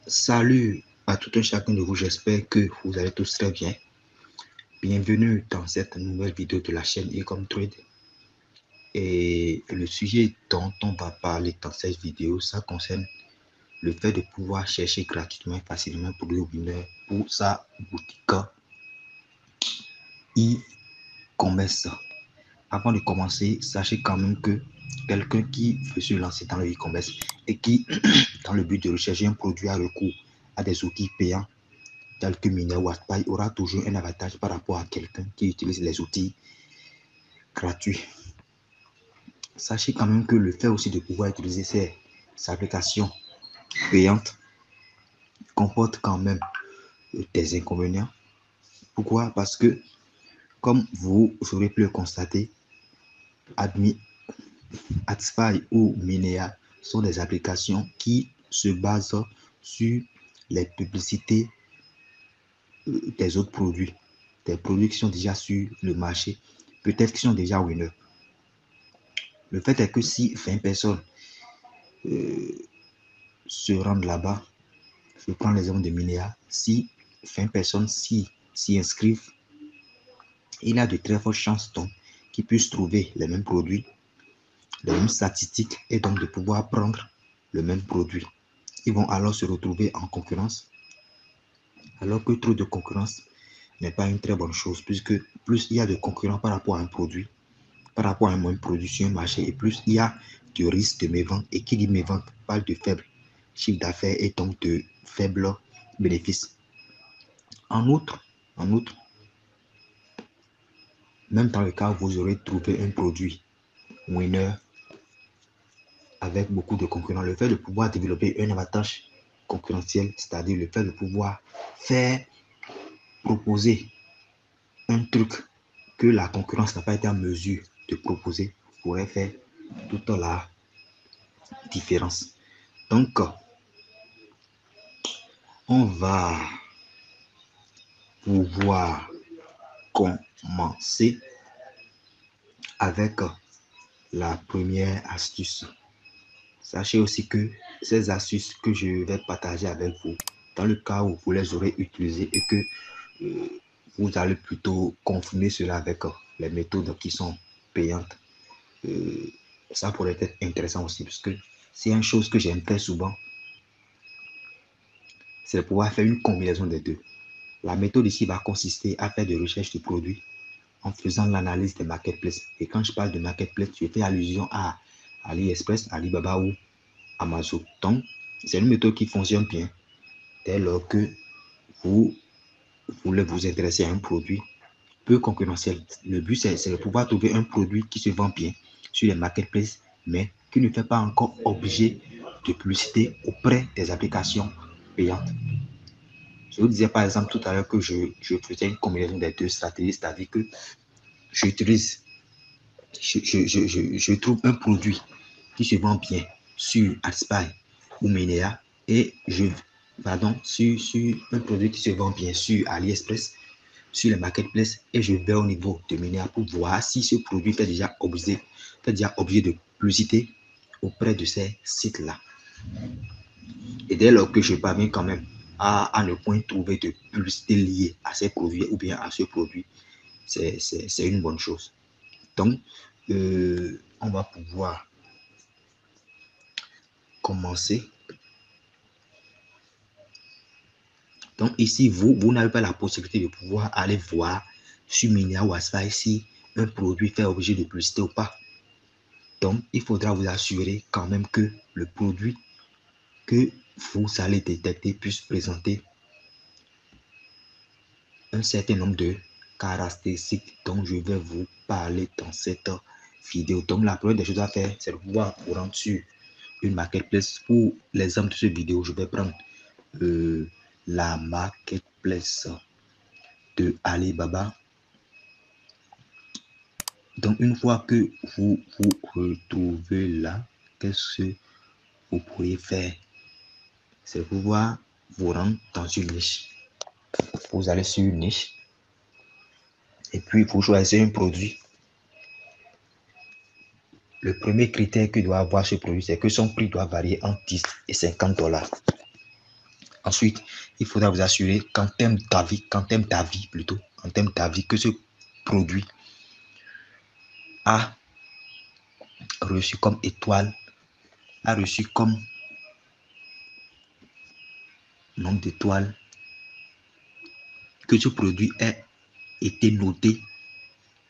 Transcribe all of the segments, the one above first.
Salut à tout un chacun de vous, j'espère que vous allez tous très bien. Bienvenue dans cette nouvelle vidéo de la chaîne Ecom Trade. Et le sujet dont on va parler dans cette vidéo, ça concerne le fait de pouvoir chercher gratuitement et facilement pour le winner pour sa boutique e-commerce. Avant de commencer, sachez quand même que quelqu'un qui veut se lancer dans le e-commerce et qui, dans le but de rechercher un produit, a recours à des outils payants tel que Miner ou Wattpay, aura toujours un avantage par rapport à quelqu'un qui utilise les outils gratuits. Sachez quand même que le fait aussi de pouvoir utiliser ces applications payantes comporte quand même des inconvénients. Pourquoi? Parce que, comme vous aurez pu le constater, Adspy ou Minea sont des applications qui se basent sur les publicités des autres produits, des produits qui sont déjà sur le marché, peut-être qui sont déjà winners. Le fait est que si 20 personnes se rendent là-bas, je prends l'exemple de Minea, si 20 personnes s'y inscrivent, il a de très fortes chances donc qu'ils puissent trouver les mêmes produits, les mêmes statistiques et donc de pouvoir prendre le même produit. Ils vont alors se retrouver en concurrence, alors que trop de concurrence n'est pas une très bonne chose, puisque plus il y a de concurrents par rapport à un produit, par rapport à un même produit sur un marché, et plus il y a de risque de mévente. Et qui dit mévente parle de faible chiffre d'affaires et donc de faibles bénéfices. En outre, même dans le cas où vous aurez trouvé un produit winner avec beaucoup de concurrents, le fait de pouvoir développer un avantage concurrentiel, c'est-à-dire le fait de pouvoir faire proposer un truc que la concurrence n'a pas été en mesure de proposer, pourrait faire toute la différence. Donc, on va pouvoir commencer avec la première astuce. Sachez aussi que ces astuces que je vais partager avec vous, dans le cas où vous les aurez utilisées et que vous allez plutôt confirmer cela avec les méthodes qui sont payantes, ça pourrait être intéressant aussi, parce que c'est une chose que j'aime très souvent, c'est de pouvoir faire une combinaison des deux. La méthode ici va consister à faire des recherches de produits en faisant l'analyse des marketplaces. Et quand je parle de marketplace, je fais allusion à AliExpress, Alibaba ou Amazon. Donc, c'est une méthode qui fonctionne bien dès lors que vous voulez vous intéresser à un produit peu concurrentiel. Le but, c'est de pouvoir trouver un produit qui se vend bien sur les marketplaces, mais qui ne fait pas encore objet de publicité auprès des applications payantes. Je vous disais par exemple tout à l'heure que je faisais une combinaison des deux stratégies, c'est-à-dire que j'utilise, je trouve un produit qui se vend bien sur Adspy ou Menea et sur un produit qui se vend bien sur AliExpress, sur les marketplaces, et je vais au niveau de Menea pour voir si ce produit fait déjà objet de publicité auprès de ces sites-là. Et dès lors que je parviens quand même à ne point trouver de publicité liée à ces produits ou bien à ce produit, c'est une bonne chose. Donc, on va pouvoir commencer. Donc ici, vous n'avez pas la possibilité de pouvoir aller voir sur Minea ou Adspy si un produit fait objet de publicité ou pas. Donc, il faudra vous assurer quand même que le produit que vous allez détecter puisse présenter un certain nombre de caractéristiques dont je vais vous parler dans cette vidéo. Donc, la première des choses à faire, c'est de pouvoir vous rendre sur une marketplace. Pour l'exemple de cette vidéo, je vais prendre la marketplace de Alibaba. Donc, une fois que vous vous retrouvez là, qu'est-ce que vous pourriez faire? C'est pouvoir vous rendre dans une niche. Vous allez sur une niche et puis vous choisissez un produit. Le premier critère que doit avoir ce produit, c'est que son prix doit varier entre 10 et 50 $. Ensuite, il faudra vous assurer qu'en termes d'avis, que ce produit a reçu comme étoile, a reçu comme nombre d'étoiles, que ce produit ait été noté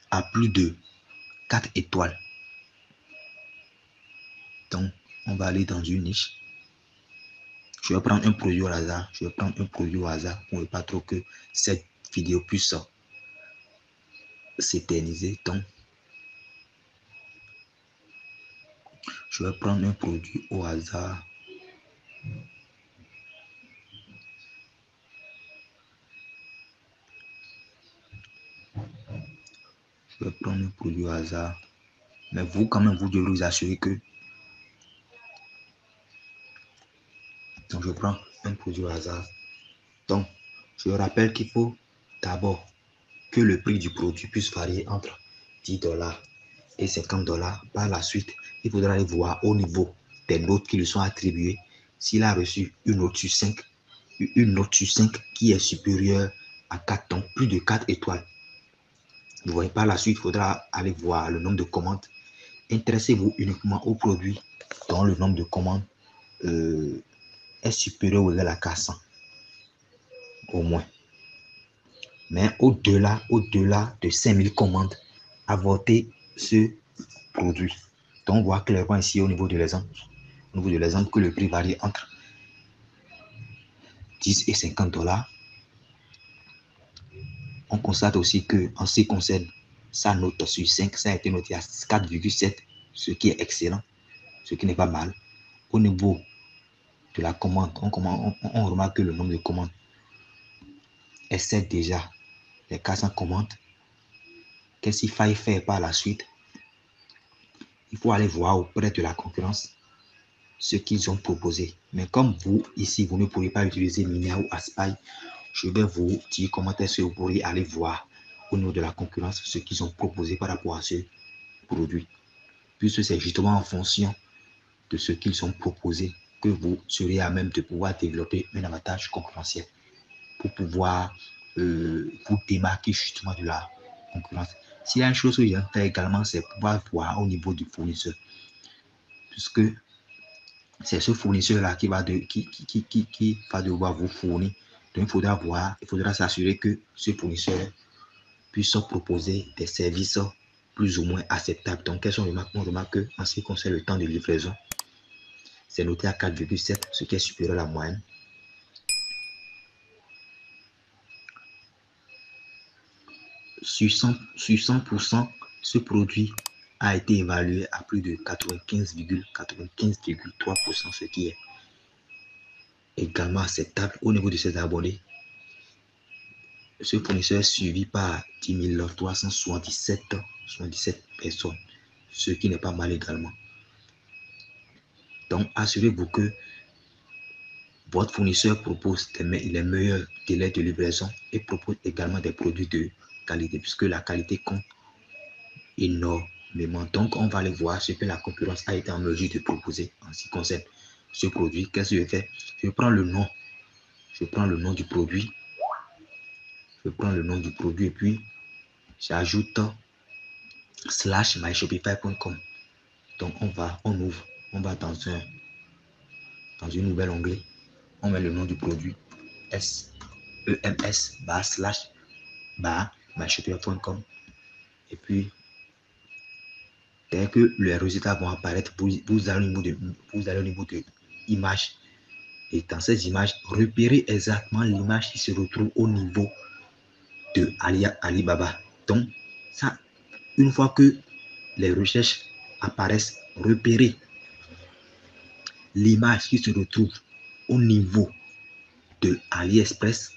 à plus de 4 étoiles. Donc, on va aller dans une niche. Je vais prendre un produit au hasard. Pour ne pas trop que cette vidéo puisse s'éterniser. Donc, je vais prendre un produit au hasard. Mais vous, quand même, vous devez vous assurer que... Donc, je prends un produit au hasard. Donc, je rappelle qu'il faut d'abord que le prix du produit puisse varier entre 10 $ et 50 $. Par la suite, il faudra aller voir au niveau des notes qui lui sont attribuées. S'il a reçu une note sur 5, qui est supérieure à 4, donc plus de 4 étoiles. Vous voyez, par la suite, il faudra aller voir le nombre de commandes. Intéressez-vous uniquement aux produits dont le nombre de commandes est supérieur ou égal à 400 au moins. Mais au-delà de 5000 commandes, avortez ce produit. Donc, on voit clairement ici au niveau de l'exemple, que le prix varie entre 10 et 50 $. On constate aussi que en ce qui concerne sa note sur 5, ça a été noté à 4,7, ce qui est excellent, ce qui n'est pas mal. Au niveau de la commande, on remarque que le nombre de commandes excède déjà les 400 commandes. Qu'est-ce qu'il faille faire par la suite? Il faut aller voir auprès de la concurrence ce qu'ils ont proposé. Mais comme vous, ici, vous ne pourrez pas utiliser Minea ou Aspy, je vais vous dire comment est-ce que vous pourrez aller voir au niveau de la concurrence ce qu'ils ont proposé par rapport à ce produit. Puisque c'est justement en fonction de ce qu'ils ont proposé que vous serez à même de pouvoir développer un avantage concurrentiel pour pouvoir vous démarquer justement de la concurrence. S'il y a une chose qu'il y a également, c'est pouvoir voir au niveau du fournisseur. Puisque c'est ce fournisseur-là qui va devoir vous fournir. Donc, il faudra s'assurer que ce fournisseur puisse proposer des services plus ou moins acceptables. Donc, quelles sont les remarques? On remarque qu'en ce qui concerne le temps de livraison, c'est noté à 4,7, ce qui est supérieur à la moyenne. Sur 100%, ce produit a été évalué à plus de 95,3%, ce qui est également acceptable au niveau de ses abonnés. Ce fournisseur est suivi par 10 377 personnes, ce qui n'est pas mal également. Donc, assurez-vous que votre fournisseur propose les meilleurs délais de livraison et propose également des produits de qualité, puisque la qualité compte énormément. Donc, on va aller voir ce que la concurrence a été en mesure de proposer en ce qui concerne ce produit. Qu'est-ce que je fais? Je prends le nom du produit. Et puis j'ajoute /myshopify.com. Donc on va dans un nouvel onglet, on met le nom du produit SEMS /myshopify.com, et puis dès que les résultats vont apparaître, vous allez au niveau de images, et dans ces images, repérez exactement l'image qui se retrouve au niveau de Alibaba. Donc ça, une fois que les recherches apparaissent, repérez l'image qui se retrouve au niveau de AliExpress,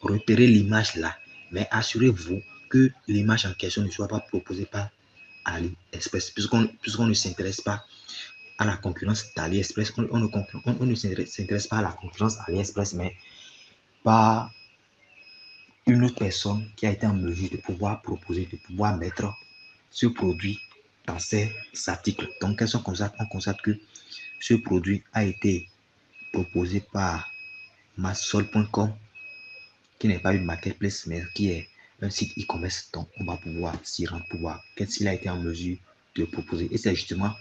repérez l'image là, mais assurez-vous que l'image en question ne soit pas proposée par AliExpress, puisqu'on ne s'intéresse pas à la concurrence d'AliExpress, on ne s'intéresse pas à la concurrence AliExpress, mais par une autre personne qui a été en mesure de pouvoir proposer, de pouvoir mettre ce produit dans ces articles. Donc, on constate que ce produit a été proposé par Massol.com, qui n'est pas une marketplace, mais qui est un site e-commerce. Donc, on va pouvoir s'y rendre pour voir qu'est-ce qu'il a été en mesure de proposer. Et c'est justement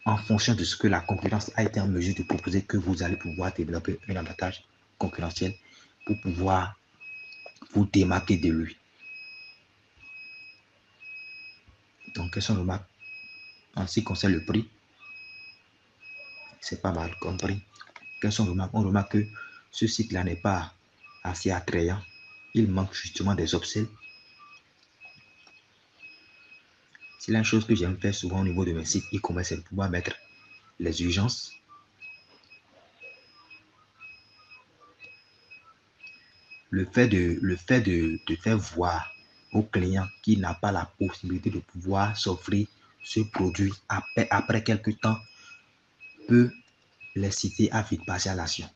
en fonction de ce que la concurrence a été en mesure de proposer que vous allez pouvoir développer un avantage concurrentiel pour pouvoir vous démarquer de lui. Donc, quelles sont les remarques en ce qui concerne le prix? C'est pas mal compris. Quelles sont les remarques? On remarque que ce site-là n'est pas assez attrayant. Il manque justement des upsells. C'est la chose que j'aime faire souvent au niveau de mes sites e-commerce, c'est de pouvoir mettre les urgences. Le fait de faire voir au client qui n'a pas la possibilité de pouvoir s'offrir ce produit après quelques temps peut les citer à vite passer à l'action.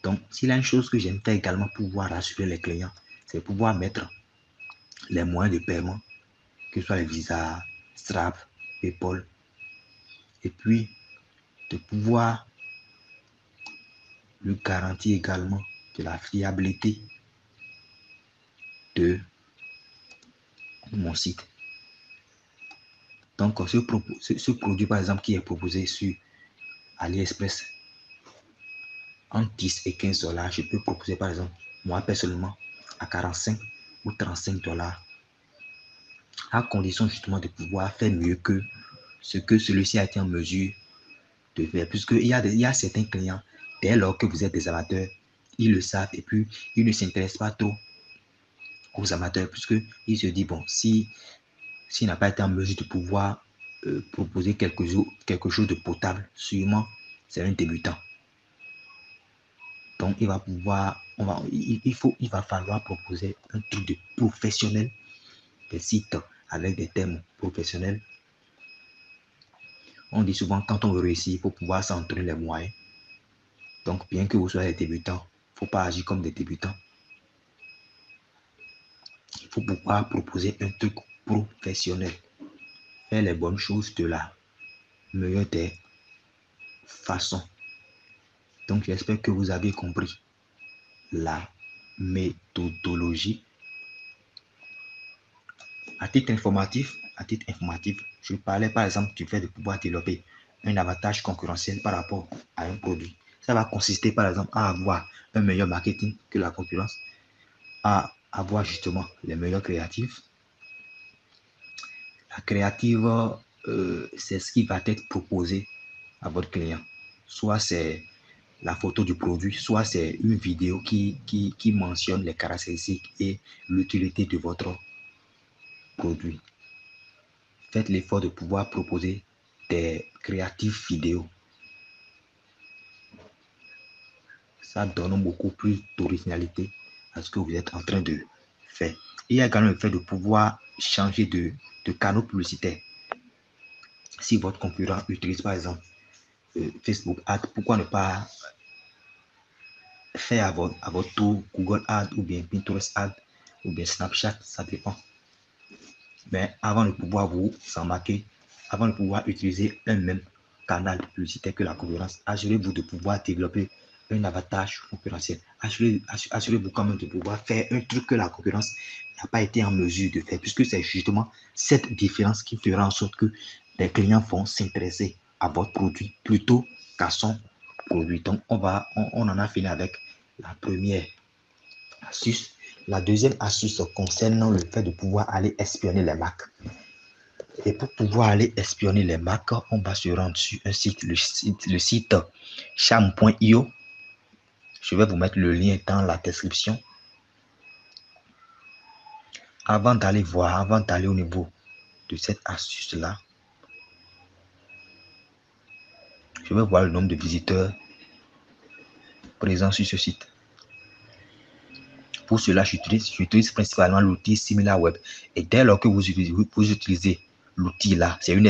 Donc, s'il y a une chose que j'aime faire également pour pouvoir rassurer les clients, c'est pouvoir mettre les moyens de paiement, que ce soit les Visa, Stripe, PayPal, et puis de pouvoir lui garantir également de la fiabilité de mon site. Donc, ce produit, par exemple, qui est proposé sur AliExpress entre 10 et 15 $, je peux proposer, par exemple, moi personnellement, à 45 ou 35 $, à condition justement de pouvoir faire mieux que ce que celui-ci a été en mesure de faire. Puisqu'il y a certains clients, dès lors que vous êtes des amateurs, ils le savent et puis ils ne s'intéressent pas trop aux amateurs, puisqu'ils se disent, bon, s'il n'a pas été en mesure de pouvoir proposer quelque chose de potable, sûrement c'est un débutant. Donc il va pouvoir, il va falloir proposer un truc de professionnel, des sites avec des thèmes professionnels. On dit souvent quand on veut réussir, il faut pouvoir s'entraîner les moyens. Donc bien que vous soyez des débutants, il ne faut pas agir comme des débutants. Il faut pouvoir proposer un truc professionnel. Faire les bonnes choses de la meilleure des façons. Donc j'espère que vous avez compris la méthodologie. À titre informatif, je parlais par exemple du fait de pouvoir développer un avantage concurrentiel par rapport à un produit. Ça va consister par exemple à avoir un meilleur marketing que la concurrence, à avoir justement les meilleurs créatifs. La créative, c'est ce qui va être proposé à votre client. Soit c'est la photo du produit, soit c'est une vidéo qui mentionne les caractéristiques et l'utilité de votre produit. Faites l'effort de pouvoir proposer des créatifs vidéos. Ça donne beaucoup plus d'originalité à ce que vous êtes en train de faire. Il y a également le fait de pouvoir changer de canaux publicitaires. Si votre concurrent utilise par exemple Facebook Ads, pourquoi ne pas faire à votre tour Google Ads ou bien Pinterest Ads ou bien Snapchat, ça dépend. Mais avant de pouvoir vous embarquer, avant de pouvoir utiliser un même canal publicitaire que la concurrence, assurez-vous de pouvoir développer un avantage concurrentiel. Assurez-vous quand même de pouvoir faire un truc que la concurrence n'a pas été en mesure de faire, puisque c'est justement cette différence qui fera en sorte que les clients vont s'intéresser à votre produit plutôt qu'à son produit. Donc, on en a fini avec la première astuce. La deuxième astuce concerne le fait de pouvoir aller espionner les marques. Et pour pouvoir aller espionner les marques, on va se rendre sur un site, le site charm.io. Je vais vous mettre le lien dans la description. Avant d'aller au niveau de cette astuce-là, je vais voir le nombre de visiteurs présents sur ce site. Pour cela, j'utilise principalement l'outil SimilarWeb. Et dès lors que vous utilisez l'outil là, c'est une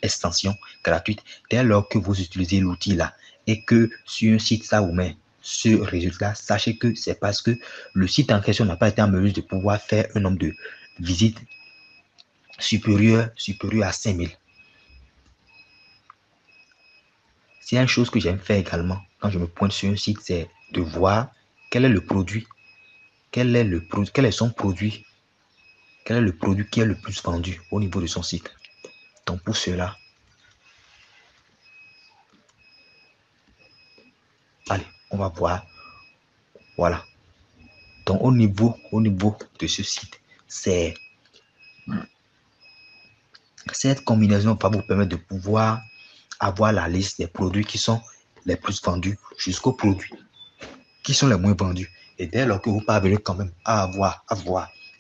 extension gratuite. Dès lors que vous utilisez l'outil là et que sur un site ça vous met ce résultat, sachez que c'est parce que le site en question n'a pas été en mesure de pouvoir faire un nombre de visites supérieur à 5000. C'est une chose que j'aime faire également quand je me pointe sur un site, c'est de voir quel est le produit, quel est son produit, quel est le produit qui est le plus vendu au niveau de son site. Donc pour cela, allez, on va voir. Voilà. Donc au niveau de ce site, cette combinaison va vous permettre de pouvoir avoir la liste des produits qui sont les plus vendus jusqu'aux produits qui sont les moins vendus. Et dès lors que vous parvenez quand même à voir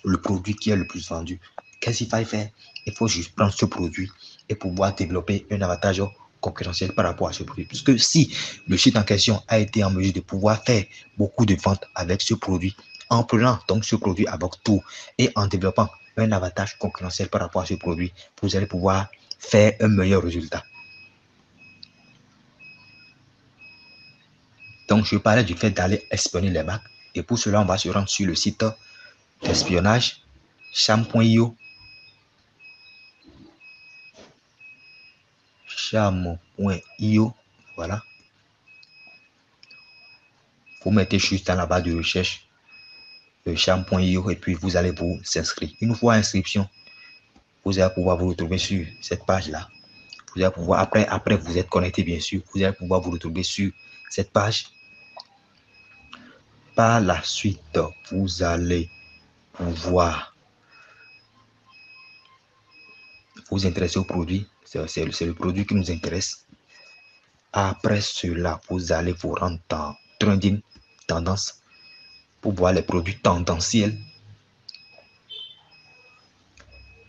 le produit qui est le plus vendu, qu'est-ce qu'il faut faire? Il faut juste prendre ce produit et pouvoir développer un avantage concurrentiel par rapport à ce produit. Puisque si le site en question a été en mesure de pouvoir faire beaucoup de ventes avec ce produit, en prenant donc ce produit à votre tour et en développant un avantage concurrentiel par rapport à ce produit, vous allez pouvoir faire un meilleur résultat. Donc, je parlais du fait d'aller espionner les marques. Et pour cela, on va se rendre sur le site d'espionnage cham.io. Cham.io. Voilà. Vous mettez juste dans la barre de recherche cham.io et puis vous allez vous inscrire. Une fois inscription, vous allez pouvoir vous retrouver sur cette page-là. Vous allez pouvoir, après vous êtes connecté bien sûr, vous allez pouvoir vous retrouver sur cette page. Par la suite, vous allez pouvoir vous intéresser au produit. C'est le produit qui nous intéresse. Après cela, vous allez vous rendre dans Trending Tendance pour voir les produits tendanciels.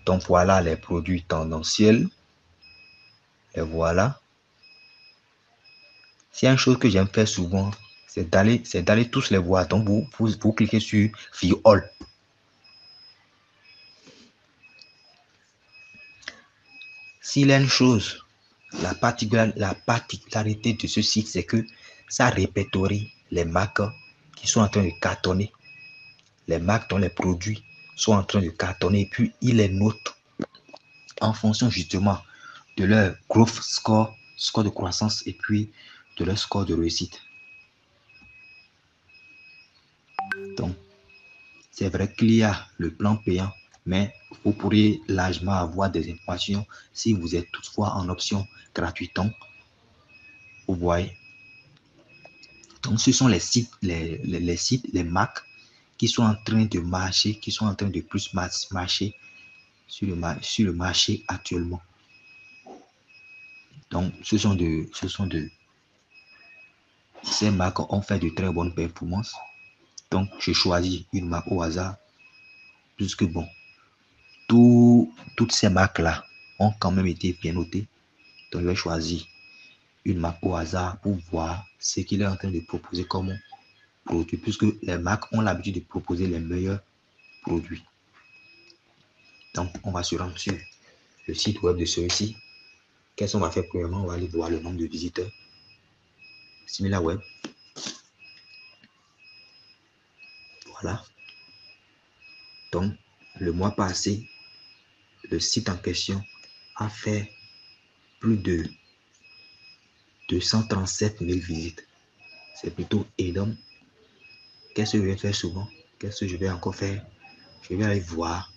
Donc voilà les produits tendanciels. Et voilà. S'il y a une chose que j'aime faire souvent, c'est d'aller tous les voir. Donc vous cliquez sur View All. S'il y a une chose, la particularité de ce site, c'est que ça répertorie les marques qui sont en train de cartonner, les marques dont les produits sont en train de cartonner, et puis il les note en fonction justement de leur growth score, score de croissance, et puis de leur score de réussite. Donc, c'est vrai qu'il y a le plan payant, mais vous pourriez largement avoir des informations si vous êtes toutefois en option gratuite. Donc, vous voyez. Donc, ce sont les sites, les marques qui sont en train de marcher, qui sont en train de plus marcher sur le marché actuellement. Donc, ces marques ont fait de très bonnes performances. Donc, je choisis une marque au hasard, puisque bon, toutes ces marques-là ont quand même été bien notées. Donc, je vais choisir une marque au hasard pour voir ce qu'il est en train de proposer comme produit, puisque les marques ont l'habitude de proposer les meilleurs produits. Donc, on va se rendre sur le site web de celui-ci. Qu'est-ce qu'on va faire premièrement? On va aller voir le nombre de visiteurs. SimilarWeb. Voilà. Donc, le mois passé, le site en question a fait plus de 237 000 visites. C'est plutôt énorme. Qu'est-ce que je vais faire souvent? Qu'est-ce que je vais encore faire? Je vais aller voir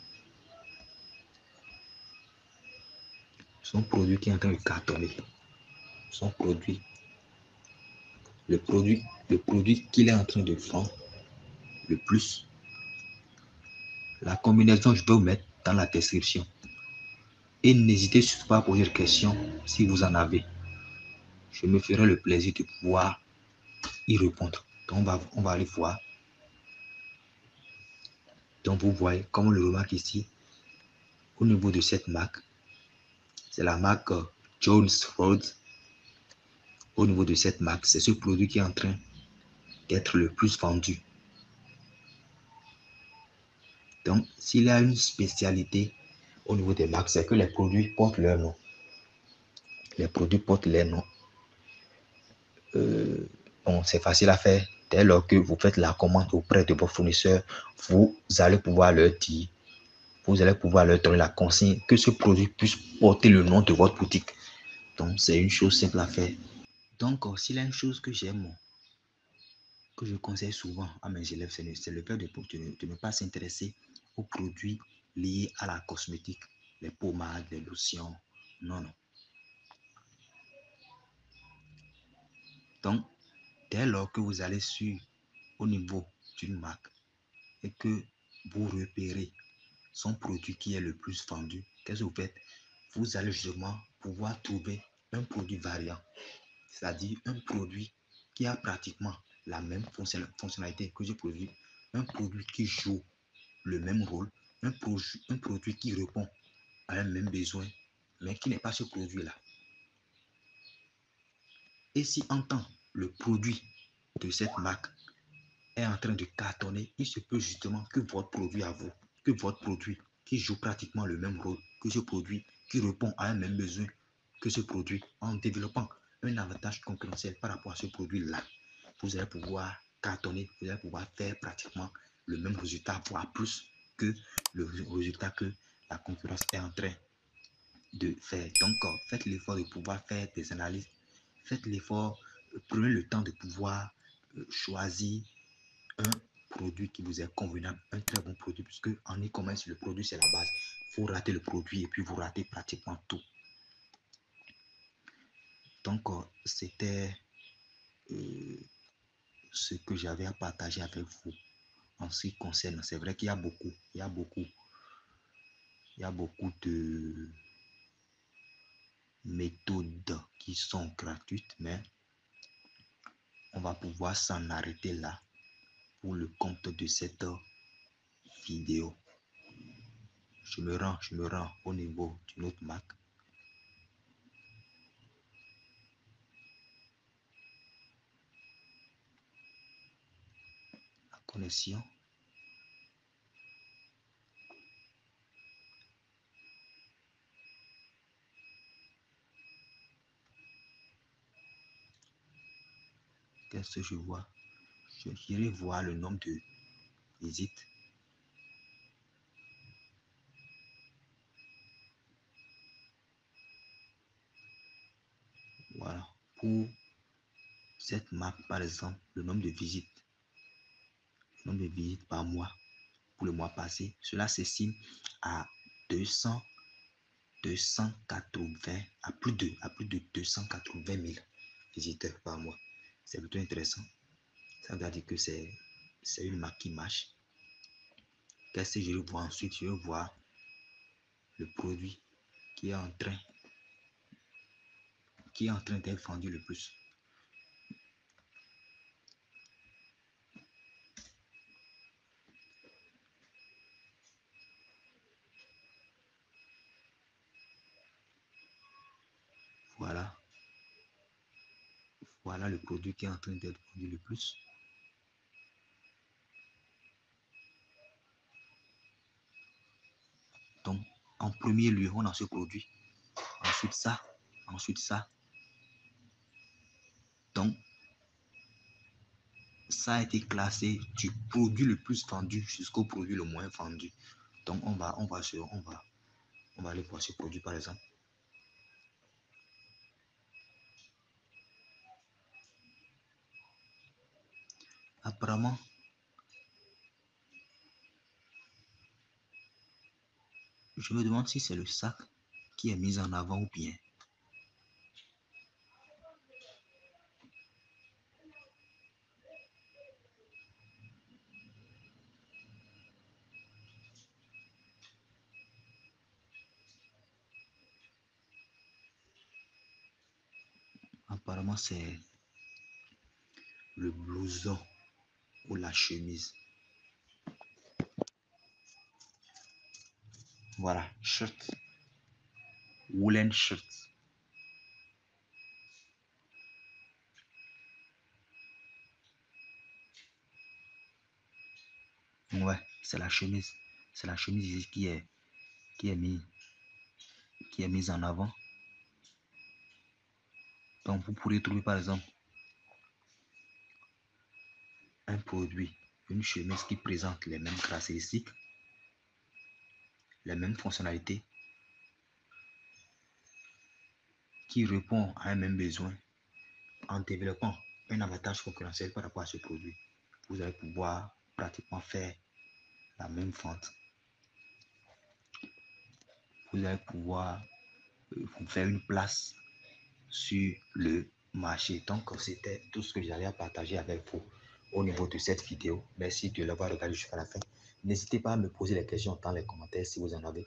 son produit qui est en train de cartonner. Son produit. Le produit qu'il est en train de vendre le plus. La combinaison, je vais vous mettre dans la description. Et n'hésitez surtout pas à poser des questions si vous en avez. Je me ferai le plaisir de pouvoir y répondre. Donc, on va aller voir. Donc, vous voyez, comme on le remarque ici, au niveau de cette marque, c'est la marque Jones Road. Au niveau de cette marque, c'est ce produit qui est en train d'être le plus vendu. Donc, s'il y a une spécialité au niveau des marques, c'est que les produits portent leur nom. Les produits portent leur nom. Bon, c'est facile à faire. Dès lors que vous faites la commande auprès de vos fournisseurs, vous allez pouvoir leur dire, vous allez pouvoir leur donner la consigne que ce produit puisse porter le nom de votre boutique. Donc, c'est une chose simple à faire. Donc, s'il y a une chose que j'aime que je conseille souvent à mes élèves, c'est le fait de ne pas s'intéresser aux produits liés à la cosmétique, les pommades, les lotions. Non, non. Donc, dès lors que vous allez au niveau d'une marque et que vous repérez son produit qui est le plus vendu, qu'est-ce que vous faites? Vous allez justement pouvoir trouver un produit variant, c'est-à-dire un produit qui a pratiquement la même fonctionnalité que je produis, un produit qui joue le même rôle, un produit qui répond à un même besoin, mais qui n'est pas ce produit-là. Et si en temps le produit de cette marque est en train de cartonner, il se peut justement que votre produit à vous, que votre produit qui joue pratiquement le même rôle que ce produit, qui répond à un même besoin que ce produit, en développant un avantage concurrentiel par rapport à ce produit-là, vous allez pouvoir cartonner, vous allez pouvoir faire pratiquement le même résultat, voire plus que le résultat que la concurrence est en train de faire. Donc, faites l'effort de pouvoir faire des analyses, faites l'effort, prenez le temps de pouvoir choisir un produit qui vous est convenable, un très bon produit, puisque en e-commerce, le produit, c'est la base. Il faut rater le produit et puis vous ratez pratiquement tout. Donc, c'était ce que j'avais à partager avec vous en ce qui concerne. C'est vrai qu'il y a beaucoup, de méthodes qui sont gratuites, mais on va pouvoir s'en arrêter là pour le compte de cette vidéo. Je me rends au niveau d'une autre marque. La connexion. Qu'est-ce que je vois? J'irai voir le nombre de visites. Voilà. Pour cette marque, par exemple, le nombre de visites par mois pour le mois passé, cela s'estime à 280, à plus de 280 000 visiteurs par mois. C'est plutôt intéressant. Ça veut dire que c'est une marque qui marche. Qu'est-ce que je vais voir ensuite? Je vais voir le produit qui est en train d'être vendu le plus. Voilà. Voilà le produit qui est en train d'être vendu le plus. Donc, en premier lieu, on a ce produit. Ensuite ça. Donc, ça a été classé du produit le plus vendu jusqu'au produit le moins vendu. Donc, on va aller voir ce produit par exemple. Apparemment, je me demande si c'est le sac qui est mis en avant ou bien. Apparemment, c'est le blouson ou la chemise. Voilà, shirt. Woolen shirt. Ouais, c'est la chemise. C'est la chemise ici qui est mise en avant. Donc, vous pourrez trouver par exemple un produit, une chemise qui présente les mêmes caractéristiques, les mêmes fonctionnalités, qui répond à un même besoin en développant un avantage concurrentiel par rapport à ce produit. vous allez pouvoir pratiquement faire la même vente. Vous allez pouvoir vous faire une place sur le marché. Donc, c'était tout ce que j'allais à partager avec vous au niveau de cette vidéo. Merci de l'avoir regardé jusqu'à la fin. N'hésitez pas à me poser des questions dans les commentaires si vous en avez.